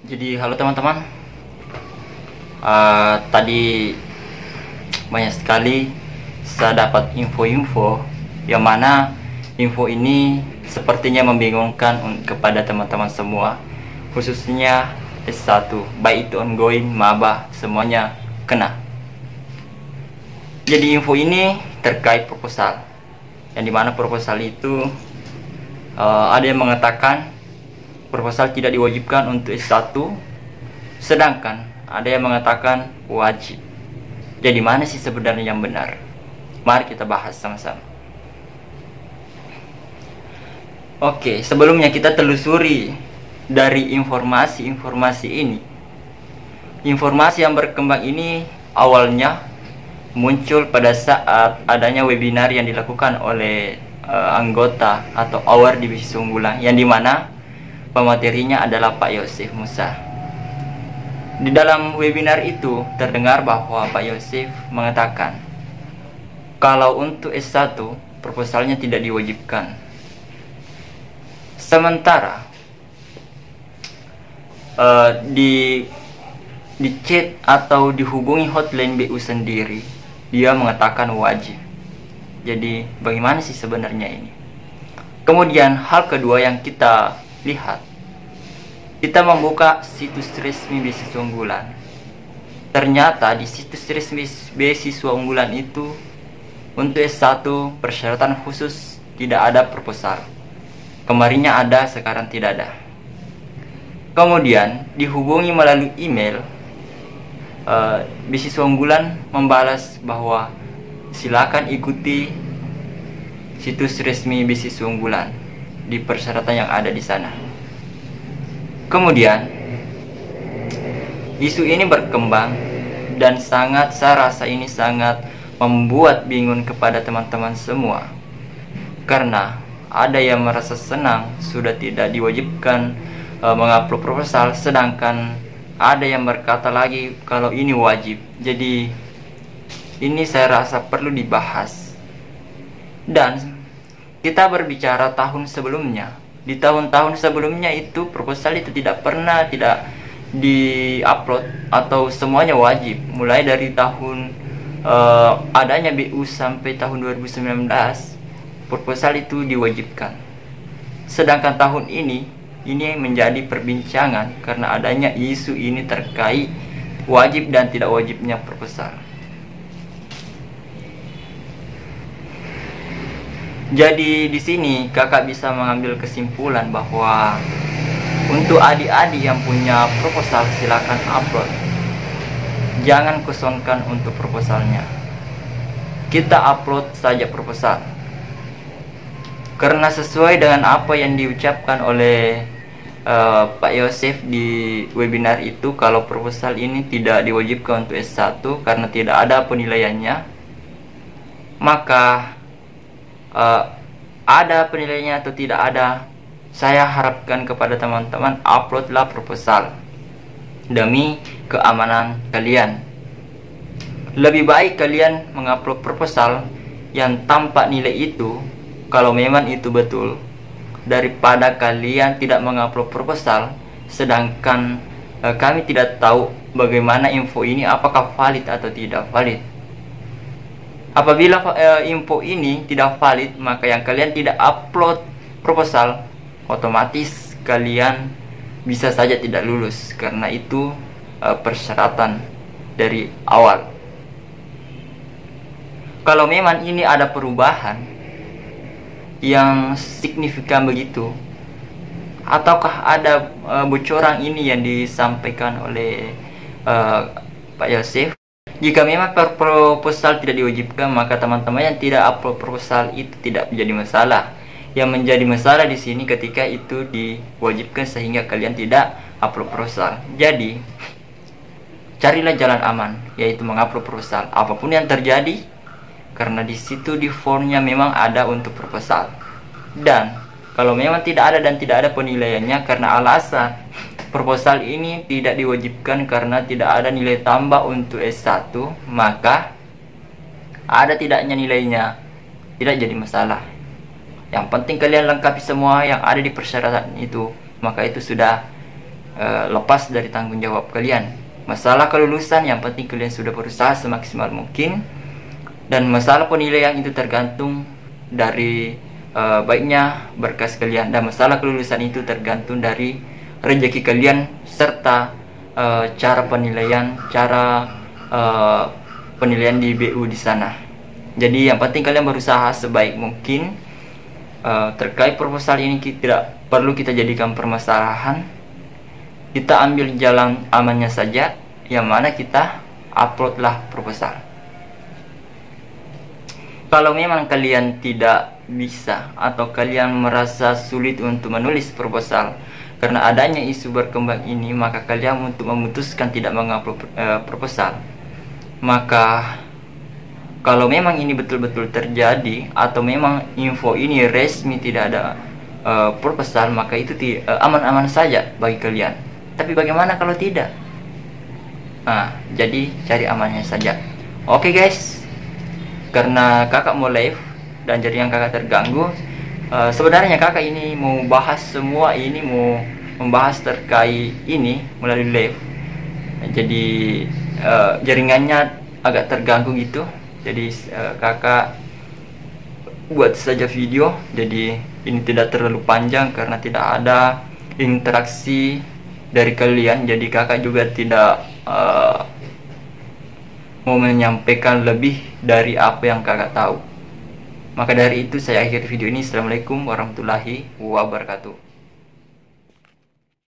Jadi halo teman-teman. Tadi banyak sekali saya dapat info-info yang mana info ini sepertinya membingungkan kepada teman-teman semua, khususnya S1, baik itu ongoing, maba, semuanya kena. Jadi info ini terkait proposal, yang dimana proposal itu ada yang mengatakan proposal tidak diwajibkan untuk S1, sedangkan ada yang mengatakan wajib. Jadi mana sih sebenarnya yang benar? Mari kita bahas sama-sama. Oke, sebelumnya kita telusuri dari informasi ini. Informasi yang berkembang ini awalnya muncul pada saat adanya webinar yang dilakukan oleh anggota atau award divisi unggulan, yang dimana pematerinya adalah Pak Yosef Musa. Di dalam webinar itu terdengar bahwa Pak Yosef mengatakan kalau untuk S1 proposalnya tidak diwajibkan. Sementara di chat atau dihubungi hotline BU sendiri, dia mengatakan wajib. Jadi bagaimana sih sebenarnya ini? Kemudian hal kedua yang kita lihat, kita membuka situs resmi beasiswa unggulan. Ternyata di situs resmi beasiswa unggulan itu untuk S1 persyaratan khusus tidak ada proposal. Kemarinnya ada, sekarang tidak ada. Kemudian dihubungi melalui email, beasiswa unggulan membalas bahwa silakan ikuti situs resmi beasiswa unggulan di persyaratan yang ada di sana. Kemudian isu ini berkembang dan saya rasa ini sangat membuat bingung kepada teman-teman semua, karena ada yang merasa senang sudah tidak diwajibkan mengupload proposal, sedangkan ada yang berkata lagi kalau ini wajib. Jadi ini saya rasa perlu dibahas. Dan kita berbicara tahun sebelumnya. Di tahun-tahun sebelumnya itu proposal itu tidak pernah tidak di-upload atau semuanya wajib. Mulai dari tahun adanya BU sampai tahun 2019 proposal itu diwajibkan. Sedangkan tahun ini menjadi perbincangan karena adanya isu ini terkait wajib dan tidak wajibnya proposal. Jadi di sini kakak bisa mengambil kesimpulan bahwa untuk adik-adik yang punya proposal silakan upload. Jangan kosongkan untuk proposalnya. Kita upload saja proposal. Karena sesuai dengan apa yang diucapkan oleh Pak Yosef di webinar itu, kalau proposal ini tidak diwajibkan untuk S1 karena tidak ada penilaiannya, maka ada penilaiannya atau tidak ada, saya harapkan kepada teman-teman uploadlah proposal demi keamanan kalian. Lebih baik kalian mengupload proposal yang tanpa nilai itu, kalau memang itu betul, daripada kalian tidak mengupload proposal sedangkan kami tidak tahu bagaimana info ini apakah valid atau tidak valid. Apabila info ini tidak valid, maka yang kalian tidak upload proposal, otomatis kalian bisa saja tidak lulus, karena itu persyaratan dari awal. Kalau memang ini ada perubahan yang signifikan begitu, ataukah ada bocoran ini yang disampaikan oleh Pak Yosef, jika memang proposal tidak diwajibkan, maka teman-teman yang tidak upload proposal itu tidak menjadi masalah. Yang menjadi masalah di sini ketika itu diwajibkan sehingga kalian tidak upload proposal. Jadi carilah jalan aman, yaitu mengupload proposal apapun yang terjadi, karena di situ di formnya memang ada untuk proposal. Dan kalau memang tidak ada dan tidak ada penilaiannya karena alasan proposal ini tidak diwajibkan karena tidak ada nilai tambah untuk S1, maka ada tidaknya nilainya tidak jadi masalah. Yang penting kalian lengkapi semua yang ada di persyaratan itu, maka itu sudah lepas dari tanggung jawab kalian. Masalah kelulusan yang penting kalian sudah berusaha semaksimal mungkin, dan masalah penilaian itu tergantung dari baiknya berkas kalian, dan masalah kelulusan itu tergantung dari rezeki kalian serta cara penilaian penilaian di BU di sana. Jadi yang penting kalian berusaha sebaik mungkin. Terkait proposal ini tidak perlu kita jadikan permasalahan, kita ambil jalan amannya saja, yang mana kita uploadlah proposal. Kalau memang kalian tidak bisa atau kalian merasa sulit untuk menulis proposal karena adanya isu berkembang ini, maka kalian untuk memutuskan tidak mengupload proposal. Maka kalau memang ini betul-betul terjadi atau memang info ini resmi tidak ada proposal, maka itu aman-aman saja bagi kalian. Tapi bagaimana kalau tidak? Nah, jadi cari amannya saja. Oke guys, karena kakak mau live dan jaringan kakak terganggu, sebenarnya kakak ini mau bahas semua ini, mau membahas terkait ini melalui live. Jadi jaringannya agak terganggu gitu. Jadi kakak buat saja video. Jadi ini tidak terlalu panjang karena tidak ada interaksi dari kalian. Jadi kakak juga tidak mau menyampaikan lebih dari apa yang kakak tahu. Maka dari itu saya akhiri video ini. Assalamualaikum warahmatullahi wabarakatuh.